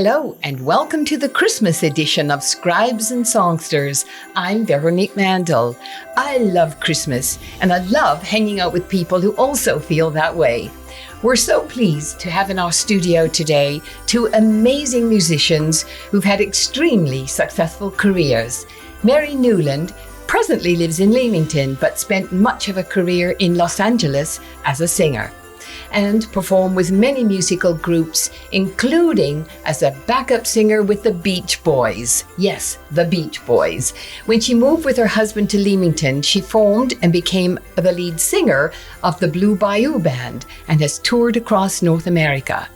Hello and welcome to the Christmas edition of Scribes and Songsters. I'm Veronique Mandel. I love Christmas and I love hanging out with people who also feel that way. We're so pleased to have in our studio today two amazing musicians who've had extremely successful careers. Mary Newland presently lives in Leamington but spent much of her career in Los Angeles as a singer, and performed with many musical groups, including as a backup singer with the Beach Boys. Yes, the Beach Boys. When she moved with her husband to Leamington, she formed and became the lead singer of the Blue Bayou Band and has toured across North America.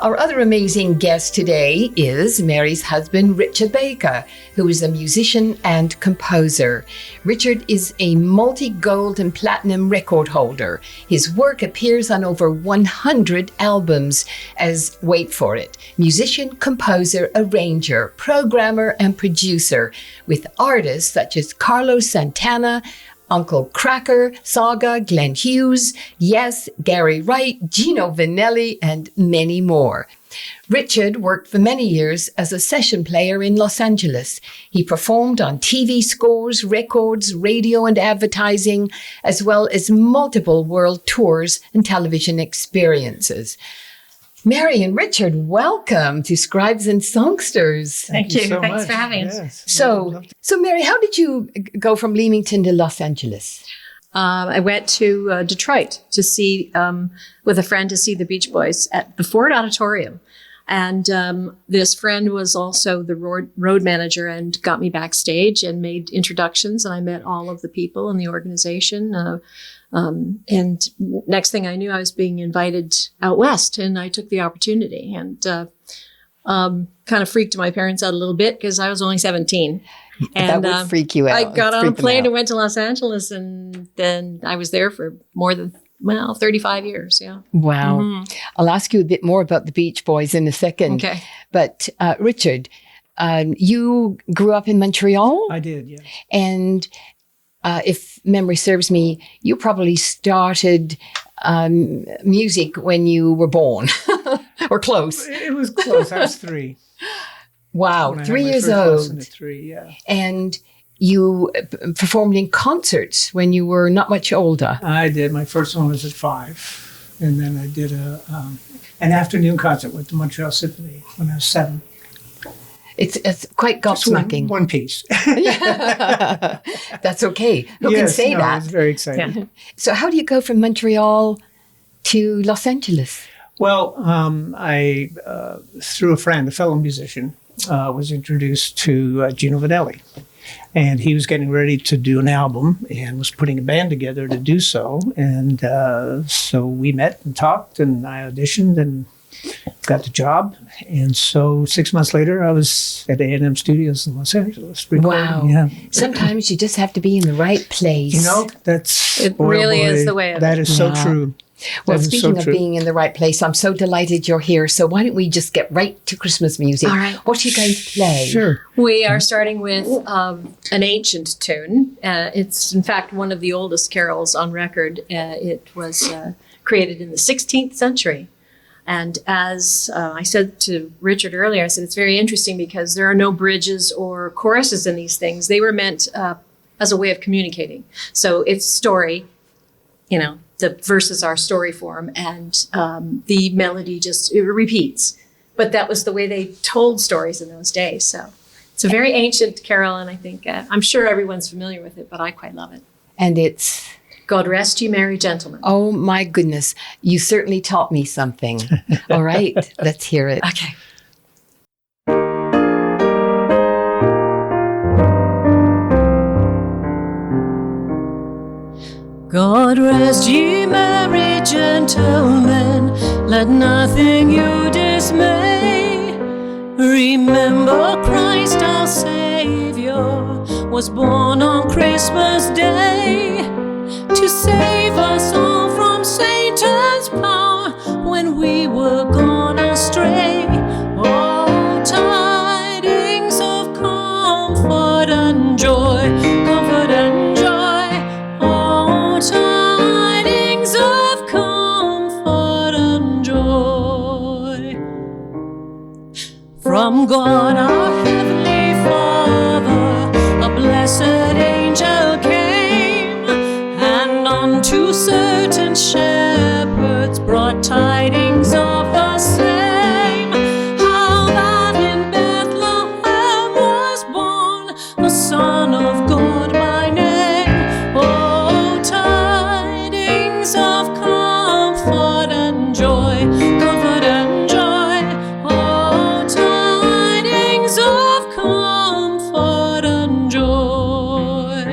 Our other amazing guest today is Mary's husband, Richard Baker, who is a musician and composer. Richard is a multi-gold and platinum record holder. His work appears on over 100 albums as, wait for it, musician, composer, arranger, programmer, and producer, with artists such as Carlos Santana, Uncle Kracker, Saga, Glenn Hughes, Yes, Gary Wright, Gino Vannelli, and many more. Richard worked for many years as a session player in Los Angeles. He performed on TV scores, records, radio and advertising, as well as multiple world tours and television experiences. Mary and Richard, welcome to Scribes and Songsters. Thank you. So Thanks much. for having us. Yes. So Mary, how did you go from Leamington to Los Angeles? I went to Detroit to see, with a friend, to see the Beach Boys at the Ford Auditorium. And this friend was also the road manager and got me backstage and made introductions. And I met all of the people in the organization. And next thing I knew, I was being invited out west, and I took the opportunity and kind of freaked my parents out a little bit because I was only 17. And that would freak you out. I got on a Freak them plane out. and went to Los Angeles, and then I was there for more than 35 years. Yeah. Wow. Mhm. I'll ask you a bit more about the Beach Boys in a second. Okay. But Richard, you grew up in Montreal, I did, yes. and if memory serves me, you probably started music when you were born, or close. It was close. I was 3. Wow, When I had 3 my years first lesson old. at 3, yeah. And you performed in concerts when you were not much older. I did. My first one was at 5. And then I did an afternoon concert with the Montreal Symphony when I was 7. It's quite Just gobsmacking. one piece. That's okay. Who can Yes, say no, that? It was very exciting. Yeah. So how do you go from Montreal to Los Angeles? Well, I, through a friend, a fellow musician, was introduced to Gino Vannelli. And he was getting ready to do an album and was putting a band together to do so. And so we met and talked, and I auditioned and got the job. And so 6 months later, I was at A&M Studios in Los Angeles recording. Wow. Yeah. Sometimes you just have to be in the right place. You know, that's... It boy, really oh is boy, the way of That it. is so Yeah. true. Well, That is speaking so of true. being in the right place, I'm so delighted you're here. So why don't we just get right to Christmas music? All right. What are you going to play? Sure. We are starting with an ancient tune. It's, in fact, one of the oldest carols on record. It was created in the 16th century. And as I said to Richard earlier, I said it's very interesting because there are no bridges or choruses in these things. They were meant as a way of communicating. So it's story, you know, the verses are story form, and the melody just it repeats. But that was the way they told stories in those days. So it's a very ancient carol, and I think I'm sure everyone's familiar with it, but I quite love it. And it's, God rest you, merry gentlemen. oh my goodness, you certainly taught me something. All right, let's hear it. Okay. God rest ye merry gentlemen, let nothing you dismay. Remember Christ our Savior was born on Christmas Day to save us all from Satan's power when we were gone astray. Oh, tidings of comfort and joy, comfort and joy. Oh, tidings of comfort and joy. the Son of God by name. Oh, tidings of comfort and joy, comfort and joy. Oh, tidings of comfort and joy.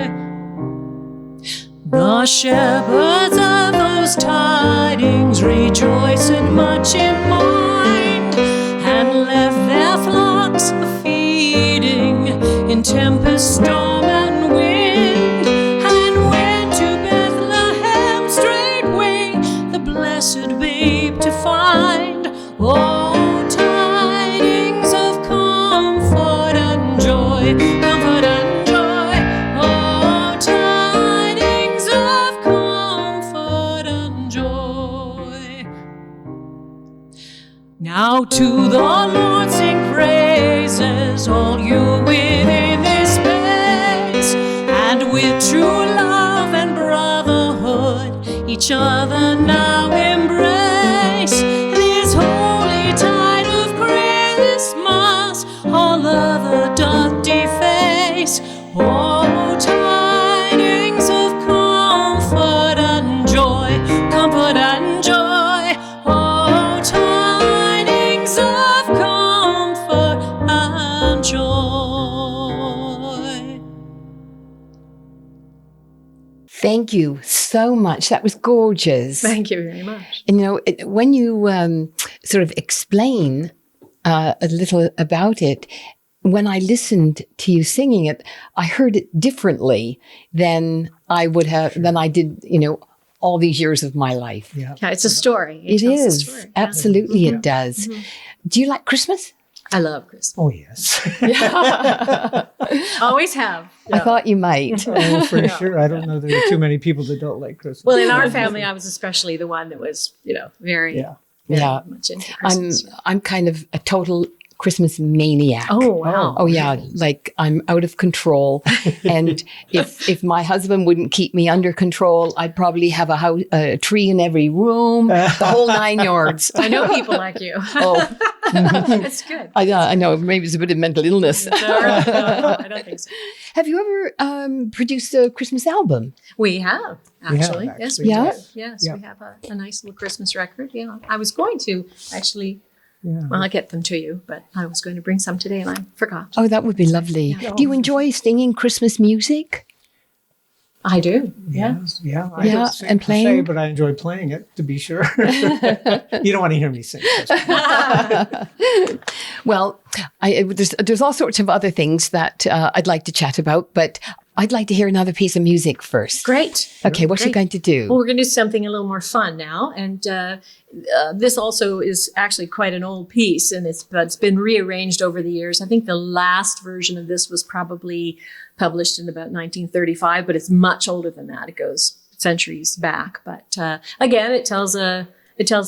The shepherds of those tidings rejoiced much in mind, and left their flocks feeding in tempest, storm, and wind, and went to Bethlehem straightway, the blessed babe to find. Oh, tidings of comfort and joy, comfort and joy. Oh, tidings of comfort and joy. Now to the Lord sing praises, all you within this space, and with true love and brotherhood each other now embrace. This holy tide of Christmas all other doth deface. Oh, tidings of comfort and joy, comfort and joy. Oh, tidings of comfort and joy. Thank you so much. That was gorgeous. Thank you very much. And when you sort of explain a little about it, when I listened to you singing it, I heard it differently than I would have, than I did, all these years of my life. Yeah. Yeah, it's a story. It tells a is. story. Yeah. Absolutely, it does. Do you like Christmas? I love Christmas. Oh, yes. Always have. I thought you might. Oh, for sure. I don't know there are too many people that don't like Christmas. Well, in our family, I was especially the one that was, very, Yeah. very Yeah. much into Christmas. I'm kind of a total Christmas maniac. Oh, wow. Oh yeah, like I'm out of control, and if my husband wouldn't keep me under control, I'd probably have a tree in every room, the whole 9 yards. I know people like you. Oh, That's good. I know. Maybe it's a bit of mental illness. No, I don't think so. Have you ever produced a Christmas album? We have, actually. Yes, we Yeah? do. Yes, Yeah. we have a nice little Christmas record. Yeah. I was going to actually, Yeah. well, I'll get them to you, but I was going to bring some today and I forgot. Oh, that would be lovely. Yeah. Do you enjoy singing Christmas music? I do. Yeah. Yeah. I Yeah, don't sing and per playing? se, but I enjoy playing it, to be sure. You don't want to hear me sing. Well, there's all sorts of other things that I'd like to chat about, but I'd like to hear another piece of music first. Great. Okay, what you Great. going to do? Well, we're going to do something a little more fun now. And this also is actually quite an old piece, and it's been rearranged over the years. I think the last version of this was probably published in about 1935, but it's much older than that. It goes centuries back. But again, it tells a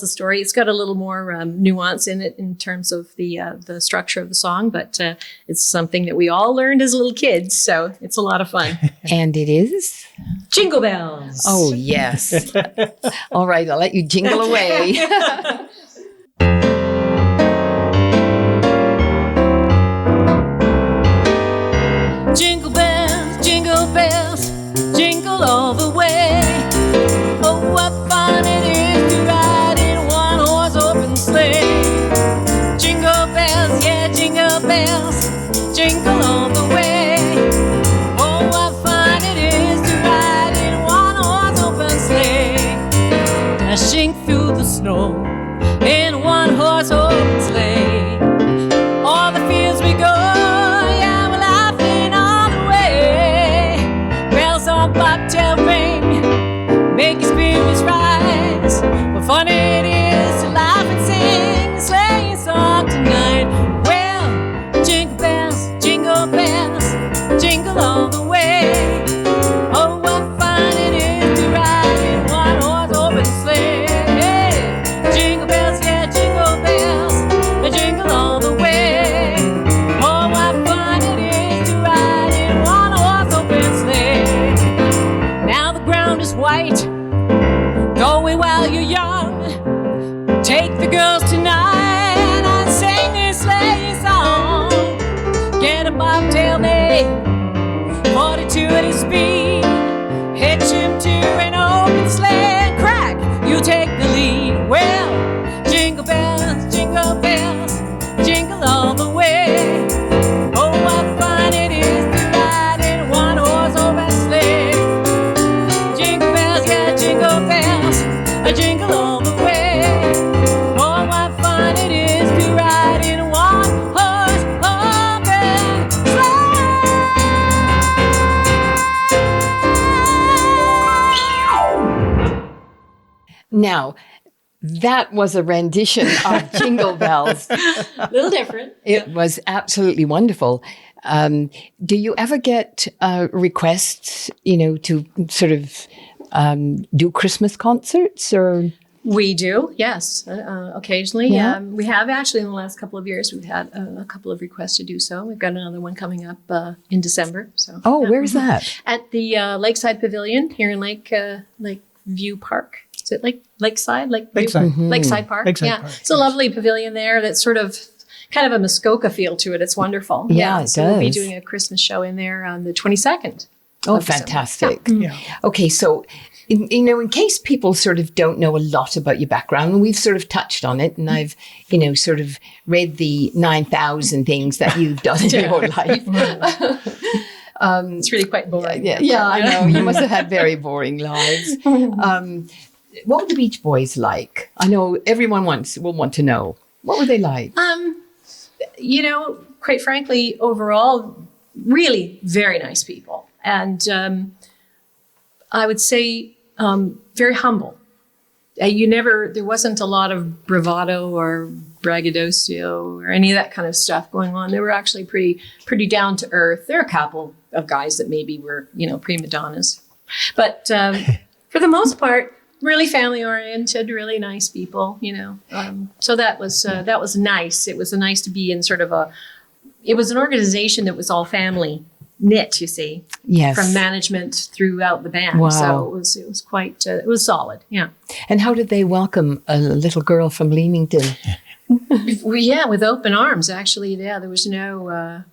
story. It's got a little more nuance in it in terms of the structure of the song, but it's something that we all learned as little kids, so it's a lot of fun. And it is? Jingle bells. Oh, yes. All right, I'll let you jingle away. Jingle bells, jingle all the way. Oh, what fun it is to ride in one horse open sleigh. Jingle bells, yeah, jingle bells, jingle all the way. Oh, what fun it is to ride in one horse open sleigh. Dashing through the snow in one horse open sleigh. All the fields we go. Bobtail ring, make your spirits rise. What fun it is to laugh and sing a sleighing song tonight. Well, jingle bells, jingle all the way. Oh, what fun it is to ride in one horse open sleigh. Hey, jingle bells, yeah, jingle all the way. Oh, what fun it is to ride in one horse open sleigh. Is white, go away while you're young. Take the girls tonight and sing this sleighing song. Get a bobtail, they Now, that was a rendition of Jingle Bells. A little different. It was absolutely wonderful. Do you ever get requests, to sort of do Christmas concerts or? We do, yes, occasionally. Yeah. We have actually in the last couple of years, we've had a couple of requests to do so. We've got another one coming up in December. So. Oh, where's that? At the Lakeside Pavilion here in Lakeview Park. Is it Lakeside? Lakeside. Lakeside Park. Lakeside yeah, Park, it's a lovely pavilion there. That's sort of kind of a Muskoka feel to it. It's wonderful. Yeah, it so we'll be does. doing a Christmas show in there on the 22nd. Oh, of December. fantastic. Yeah. Okay, so, in case people sort of don't know a lot about your background, and we've sort of touched on it, and I've, sort of read the 9,000 things that you've done in your life. It's really quite boring. Yeah, I know. You must have had very boring lives. What were the Beach Boys like? I know everyone will want to know. What were they like? Quite frankly, overall, really very nice people. And I would say very humble. There wasn't a lot of bravado or braggadocio or any of that kind of stuff going on. They were actually pretty down to earth. There are a couple of guys that maybe were, prima donnas. But for the most part, really family oriented, really nice people, So that was nice. It was nice to be in it was an organization that was all family knit, you see. Yes. From management throughout the band. Wow. So it was quite, it was solid. Yeah. And how did they welcome a little girl from Leamington? With open arms, actually. Yeah, there was no,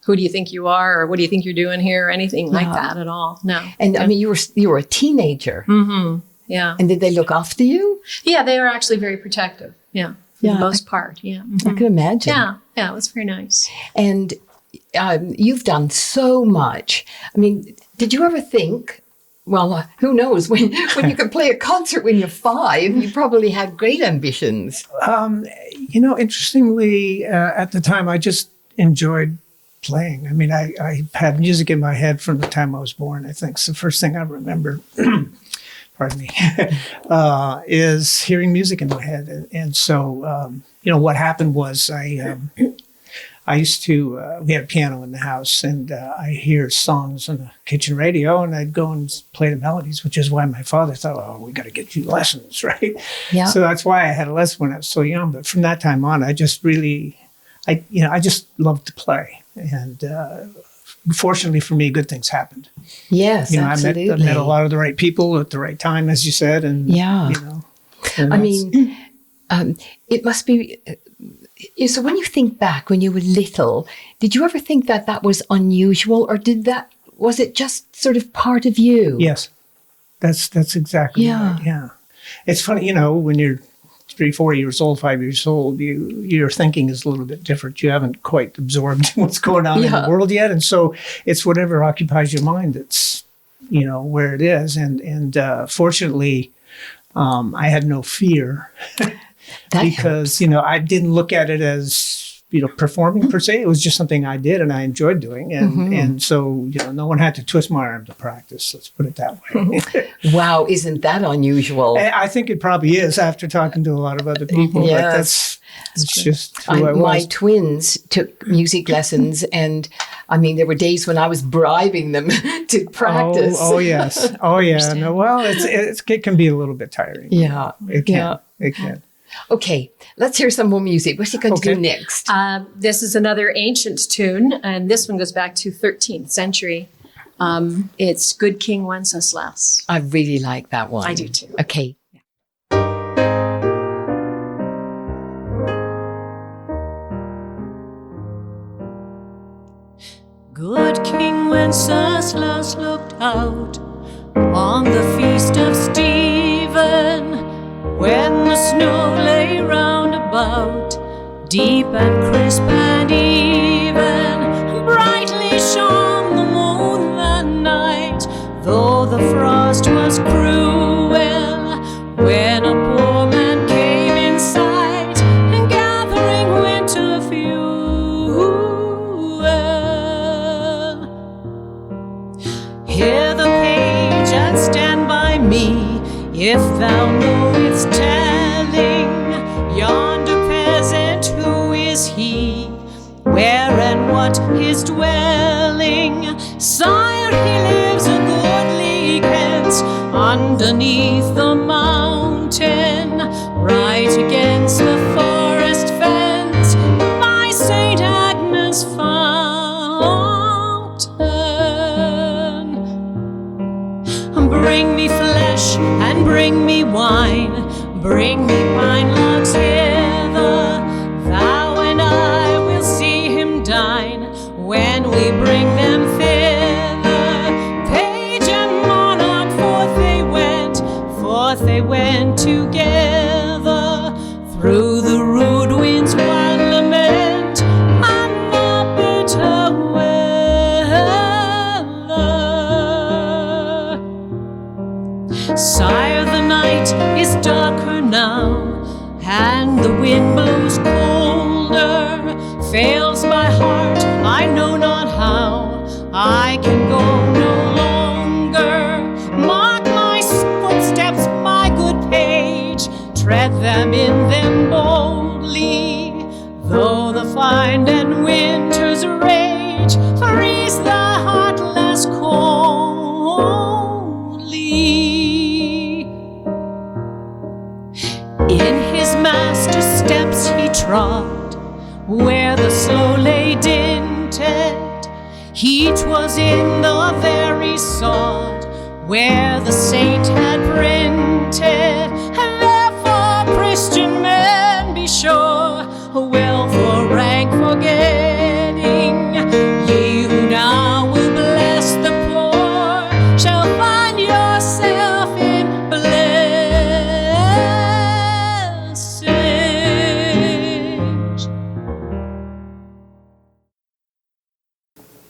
who do you think you are, or what do you think you're doing here, or anything like that at all. No. And I mean, you were a teenager. Mm-hmm. Yeah. And did they look after you? Yeah, they were actually very protective. Yeah. For the most part. Yeah. Mm-hmm. I can imagine. Yeah. Yeah, it was very nice. And you've done so much. I mean, did you ever think, well, who knows, when you could play a concert when you're 5, you probably had great ambitions. Interestingly, at the time, I just enjoyed playing. I mean, I had music in my head from the time I was born. I think it's the first thing I remember, pardon me, is hearing music in my head. And so, what happened was I used to, we had a piano in the house, and I hear songs on the kitchen radio, and I'd go and play the melodies, which is why my father thought, oh, we got to get you lessons, right? Yeah. So that's why I had a lesson when I was so young. But from that time on, I just really, I just loved to play. And fortunately for me, good things happened. Yes, absolutely. I met a lot of the right people at the right time, as you said. And, I mean, it must be... So when you think back, when you were little, did you ever think that was unusual, or was it just sort of part of you? Yes, that's exactly right. Yeah. It's funny, when you're 3, 4 years old, 5 years old, your thinking is a little bit different. You haven't quite absorbed what's going on in the world yet. And so it's whatever occupies your mind that's, where it is. And fortunately, I had no fear. Because, I didn't look at it as, performing per se. It was just something I did and I enjoyed doing. And so, no one had to twist my arm to practice. Let's put it that way. Wow, isn't that unusual? I think it probably is after talking to a lot of other people. Yes. But it's just who I was. My twins took music lessons, and I mean, there were days when I was bribing them to practice. Oh yes. Oh yeah. No, well, it can be a little bit tiring. Yeah. It can. It can. Okay, let's hear some more music. What's he going to do next? This is another ancient tune, and this one goes back to 13th century. It's Good King Wenceslas. I really like that one. I do too. Okay. Good King Wenceslas looked out on the feast of Stephen, when the snow lay round about, deep and crisp and even, brightly shone the moon that night, though the frost was cruel, when a poor man came in sight, gathering winter fuel. Hear the page and stand by me, If thou knowest telling, yonder peasant, who is he? Where and what his dwelling? Sire, he lives a good league hence, underneath the mountain, right against the forest fence, by St. Agnes' fountain. Bring me flesh and bring me wine, bring me pine logs hither, thou and I will see him dine, when we bring them thither. Page and monarch, forth they went together, through the rude wind's wild lament, and the bitter weather. Sire, the night is darker now, and the wind blows colder. Fails my heart, I know not how, I can go no longer. Mark my footsteps, my good page, tread them in them boldly. Though the find and winter's rage freeze the heart less coldly. In his master's steps he trod, where the slow lay dinted. He 'twas in the very sod, where the saint had printed. Therefore, Christian men, be sure, wealth or rank forgetting, ye who now will bless the poor, shall find yourself in blessings.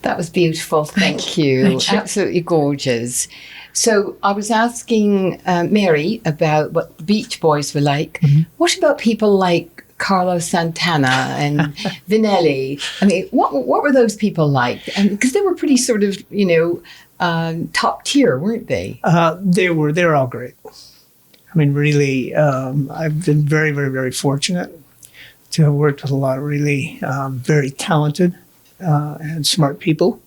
That was beautiful. Thank you. Thank you. Absolutely gorgeous. So I was asking Mary about what the Beach Boys were like. What about people like Carlos Santana and Vannelli? I mean, what were those people like? Because they were pretty sort of, top tier, weren't they? They're all great. I mean, really, I've been very, very, very fortunate to have worked with a lot of really very talented and smart people.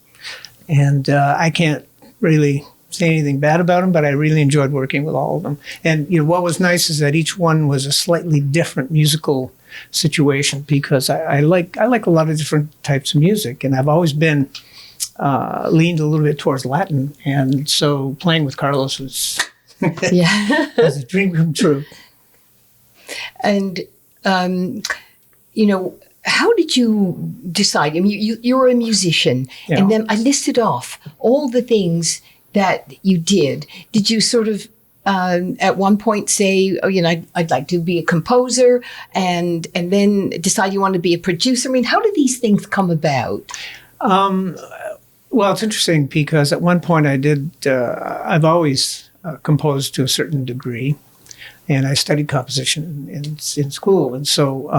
And I can't really say anything bad about them, but I really enjoyed working with all of them. And what was nice is that each one was a slightly different musical situation, because I like a lot of different types of music, and I've always been leaned a little bit towards Latin, and so playing with Carlos was was a dream come true. And how did you decide? I mean, you were a musician, and then I listed off all the things that you did. Did you sort of at one point say, I'd like to be a composer, and then decide you want to be a producer? I mean, how do these things come about? Well, it's interesting because at one point I've always composed to a certain degree, and I studied composition in school. And so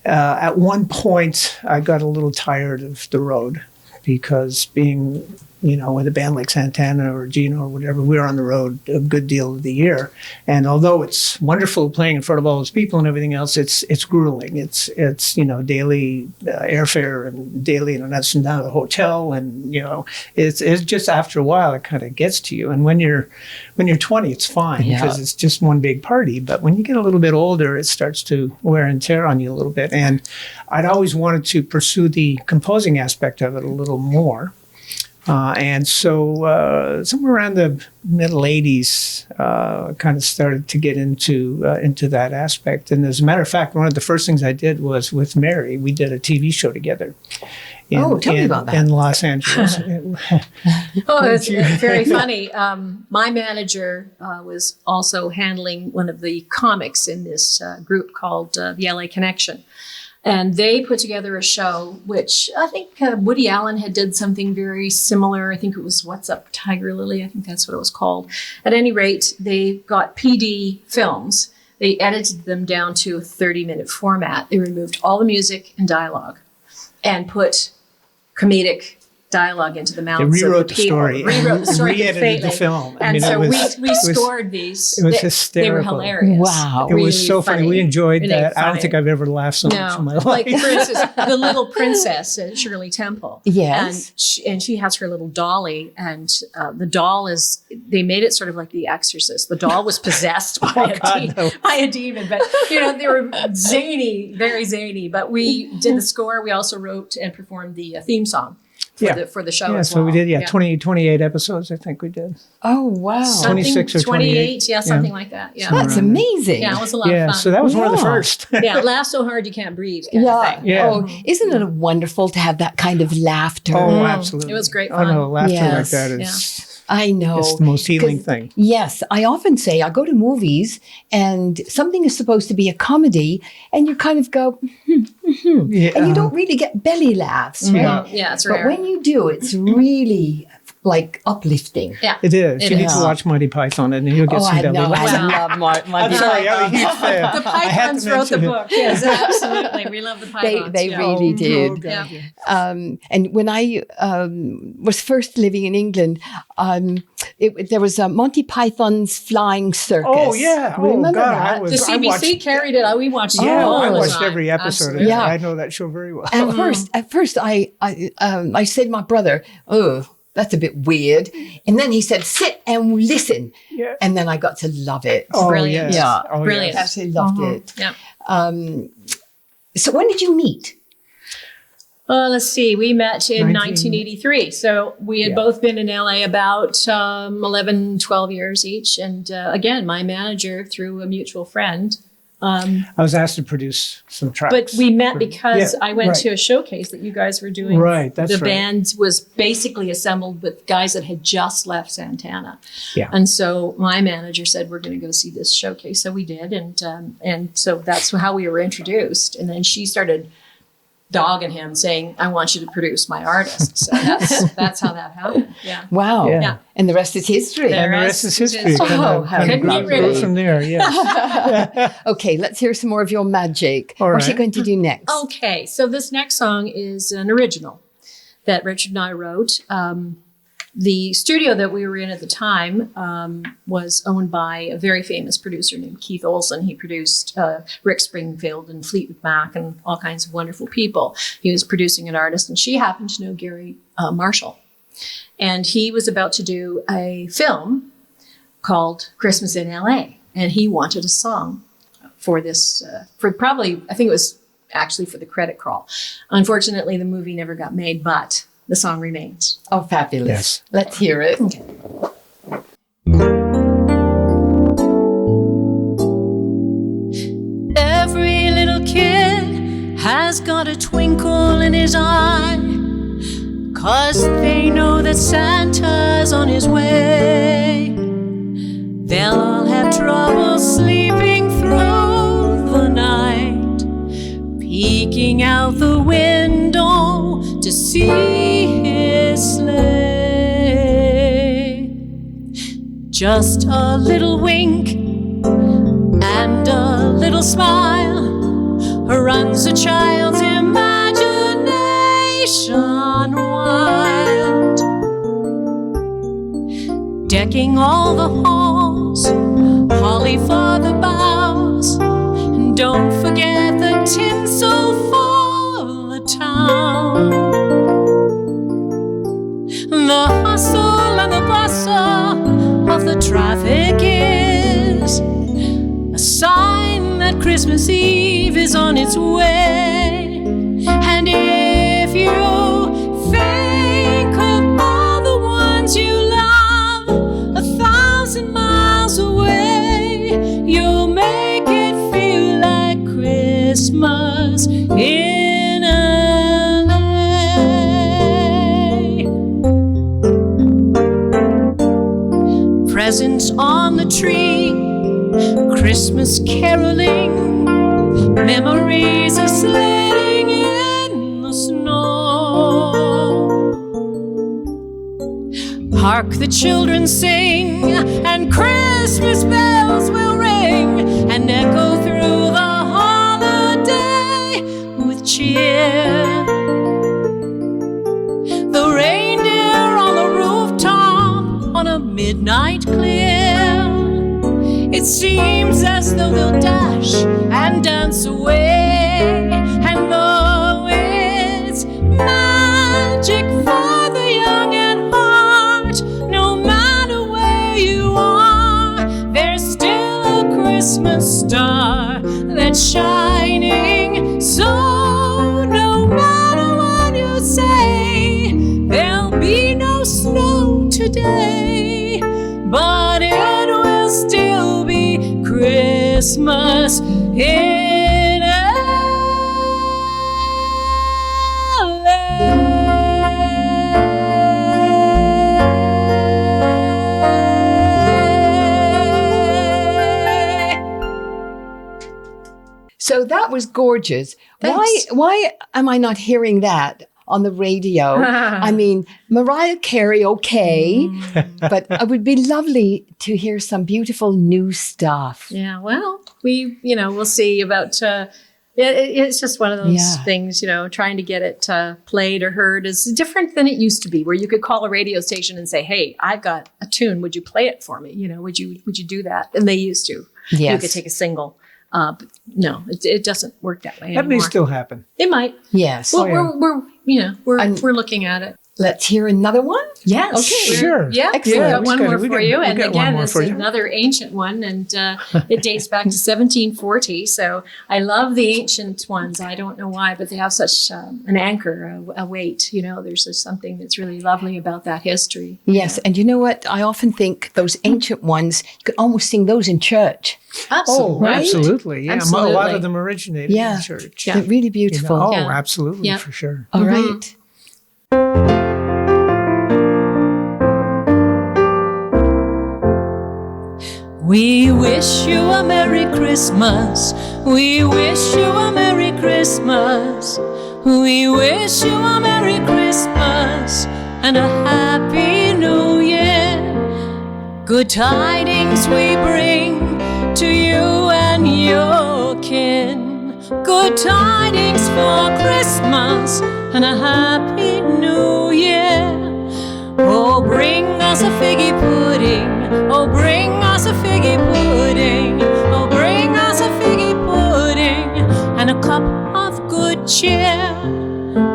at one point I got a little tired of the road, because being with a band like Santana or Gino or whatever, we were on the road a good deal of the year. And although it's wonderful playing in front of all those people and everything else, it's grueling. It's daily airfare and daily that's down to the hotel, and it's just after a while it kind of gets to you. And when you're 20, it's fine because it's just one big party. But when you get a little bit older, it starts to wear and tear on you a little bit. And I'd always wanted to pursue the composing aspect of it a little more. And so somewhere around the middle 80s, kind of started to get into that aspect. And as a matter of fact, one of the first things I did was with Mary. We did a TV show together. Tell me about that. In Los Angeles. It's very funny. My manager was also handling one of the comics in this group called the LA Connection. And they put together a show, which I think Woody Allen had did something very similar. I think it was What's Up, Tiger Lily? I think that's what it was called. At any rate, they got PD films. They edited them down to a 30-minute format. They removed all the music and dialogue and put comedic dialogue into the mouths They of rewrote the the people. story. Rewrote the story Re-edited the completely. film. And it so was, we scored these. It was They were hysterical. hilarious. Wow. It was Really so funny. We enjoyed Really that. I don't funny. think I've ever laughed so much in my life. Like for instance, the little princess, Shirley Temple. Yes. And she has her little dolly, and the doll they made it sort of like The Exorcist. The doll was possessed by a demon, but they were zany, very zany. But we did the score. We also wrote and performed the theme song for the show as well. So we did, 28 episodes, I think we did. Oh, wow. 26 or 28. Something like that. Yeah. That's amazing. Yeah, it was a lot of fun. So that was one of the Yeah. first. Yeah, laugh so hard you can't breathe kind of thing. Yeah. Oh, isn't it wonderful to have that kind of laughter? Oh, absolutely. It was great Oh, fun. no, laughter Yes. like that is I know. it's the most healing 'Cause- thing. Yes, I often say I go to movies and something is supposed to be a comedy, and you kind of go, Yeah. and you don't really get belly laughs, right? Yeah, it's But rare. when you do, it's really like uplifting. Yeah. It is. It You need is. to watch Monty Python and then you'll get Oh, some I belly know. laughs. I love Monty I'm sorry, I'm a Python. huge fan. The I had Pythons to wrote the mention it. book. Yes, absolutely. We love the Pythons. They yeah. really did. Oh, God, Yeah. And when I was first living in England, there was Monty Python's Flying Circus. Oh, yeah. Oh, Remember God, that? I was- The CBC carried it. We watched it Yeah, all I the watched time. every episode Absolutely. of it. Yeah. I know that show very well. At first, I said to my brother, "Oh, that's a bit weird," and then he said, "Sit and listen," Yeah. and then I got to love it. Oh, Brilliant. yes. Yeah. Oh, Brilliant. yes. Absolutely loved it. Yeah. So when did you meet? Let's see. We met in 19 1983. So we had both been in LA about 11, 12 years each. And again, my manager through a mutual friend. I was asked to produce some tracks. But we met because Yeah, I went right. to a showcase that you guys were doing. Right, that's the right. band was basically assembled with guys that had just left Santana. Yeah. And so my manager said, we're going to go see this showcase. So we did. And so that's how we were introduced. And then she started dogging him saying, I want you to produce my artist. So that's how that happened. Yeah. Wow. Yeah. And the rest is history. There. And the rest is history. Oh, how Kind of great. goes from there, yeah. Okay, let's hear some more of your magic. All What's he right. going to do next? Okay. So this next song is an original that Richard and I wrote. The studio that we were in at the time was owned by a very famous producer named Keith Olsen. He produced Rick Springfield and Fleetwood Mac and all kinds of wonderful people. He was producing an artist, and she happened to know Gary Marshall. And he was about to do a film called Christmas in LA. And he wanted a song for this, for probably, I think it was actually for the credit crawl. Unfortunately, the movie never got made, but the song remains. Oh, fabulous. Yes. Let's hear it. Every little kid has got a twinkle in his eye, 'cause they know that Santa's on his way. They'll all have trouble sleeping through the night, peeking out the window to see his sleigh. Just a little wink and a little smile runs a child's imagination wild, decking all the halls, holly for the boughs, and don't forget the tinsel for the town. The hustle and the bustle of the traffic is a sign that Christmas Eve is on its way. And if you think of all the ones you love 1,000 miles away, you'll make it feel like Christmas in LA. Presents on the tree, Christmas caroling, memories of sledding in the snow. Hark the children sing, and Christmas bells will ring, and echo through the holiday with cheer. The rain midnight clear. It seems as though they'll dash and dance away, and though it's magic for the young at heart, no matter where you are, there's still a Christmas star that's shining. So no matter what you say, there'll be no snow today, but it will still be Christmas in So that was gorgeous. Thanks. Why am I not hearing that on the radio? I mean, Mariah Carey, okay, but it would be lovely to hear some beautiful new stuff. Yeah, well, we'll see about. It's just one of those things, trying to get it played or heard is different than it used to be, where you could call a radio station and say, "Hey, I've got a tune. Would you play it for me? Would you do that?" And they used to. Yes. You could take a single. But no, it doesn't work that way That may anymore. still happen. It might. Yes. Well, we're looking at it. Let's hear another one. Yes. Okay. Sure. Yeah, Excellent. we got one more We for got- you. we And got one again, more it's for you. another ancient one, and it dates back to 1740. So I love the ancient ones. I don't know why, but they have such an anchor, a weight. There's just something that's really lovely about that history. Yes, and you know what? I often think those ancient ones, you could almost sing those in church. Oh, Right? absolutely. Yeah, a lot Absolutely. of them originated Yeah. in church. They're really beautiful. Oh, Yeah. absolutely, Yeah. for sure. All right. We wish you a Merry Christmas. We wish you a Merry Christmas. We wish you a Merry Christmas and a Happy New Year. Good tidings we bring to you and your kin. Good tidings for Christmas and a Happy New Year. Oh, bring us a figgy pudding. Oh, bring us a figgy pudding. Oh, bring us a figgy pudding and a cup of good cheer.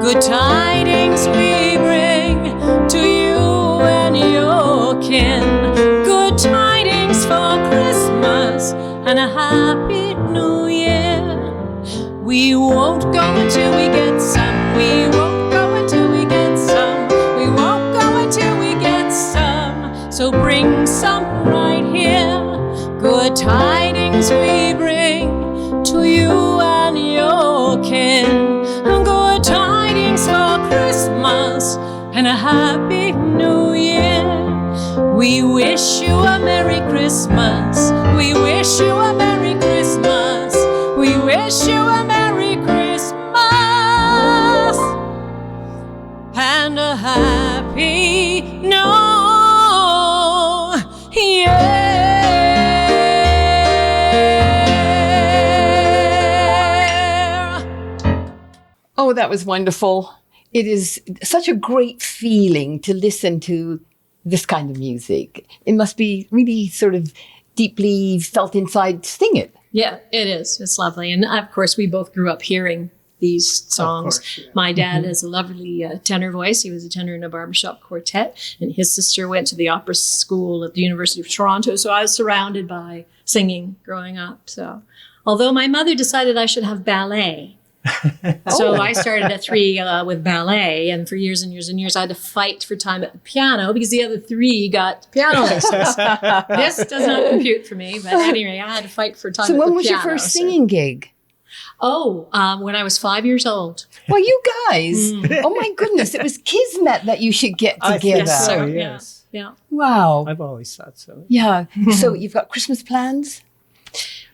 Good tidings we bring to you and your kin. Good tidings for Christmas and a Happy New Year. We won't go until we get some. We won't go until we get some. We won't go until we get some. So bring some right here. Good tidings we bring to you and your kin. Good tidings for Christmas and a Happy New Year. We wish you a Merry Christmas. We wish you a Merry Christmas. We wish you a Merry Christmas and a Happy New Year. Oh, that was wonderful. It is such a great feeling to listen to this kind of music. It must be really sort of deeply felt inside to sing it. Yeah, it is. It's lovely. And of course, we both grew up hearing these songs. course, yeah. My dad has a lovely tenor voice. He was a tenor in a barbershop quartet, and his sister went to the opera school at the University of Toronto. So I was surrounded by singing growing up. So although my mother decided I should have ballet, so I started at 3 with ballet, and for years and years and years, I had to fight for time at the piano because the other 3 got piano lessons. This does not compute for me, but anyway, I had to fight for time So at the piano. when was your first singing gig? When I was 5 years old. Well, you guys, oh my goodness, it was kismet that you should get I together. think so, So, yes. Yeah. Wow. I've always thought so. Yeah. So you've got Christmas plans?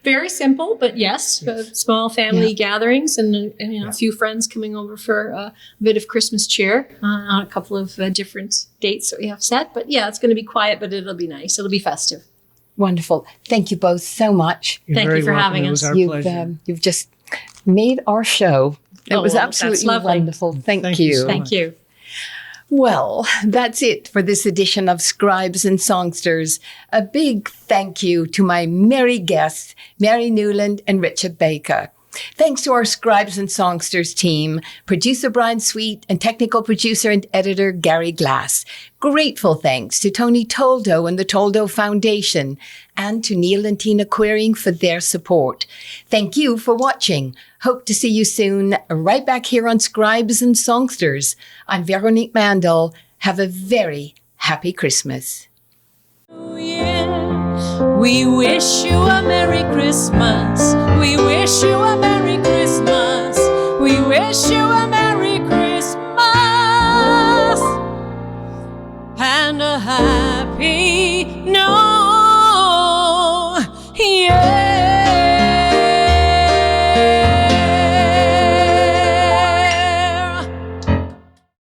Very simple, but yes, small family gatherings and a few friends coming over for a bit of Christmas cheer on a couple of different dates that we have set. But yeah, it's going to be quiet, but it'll be nice. It'll be festive. Wonderful. Thank you both so much. You're Thank very you for welcome. having It was us. our pleasure. You've just made our show. It Oh, was well, that's absolutely lovely. wonderful. Thank Thank you you. so Thank you. Well, that's it for this edition of Scribes and Songsters. A big thank you to my merry guests, Mary Newland and Richard Baker. Thanks to our Scribes and Songsters team, producer Brian Sweet and technical producer and editor Gary Glass. Grateful thanks to Tony Toldo and the Toldo Foundation, and to Neil and Tina Queering for their support. Thank you for watching. Hope to see you soon, right back here on Scribes and Songsters. I'm Veronique Mandel. Have a very happy Christmas. Oh, yeah. We wish you a Merry Christmas. We wish you a Merry Christmas. We wish you a Merry Christmas and a happy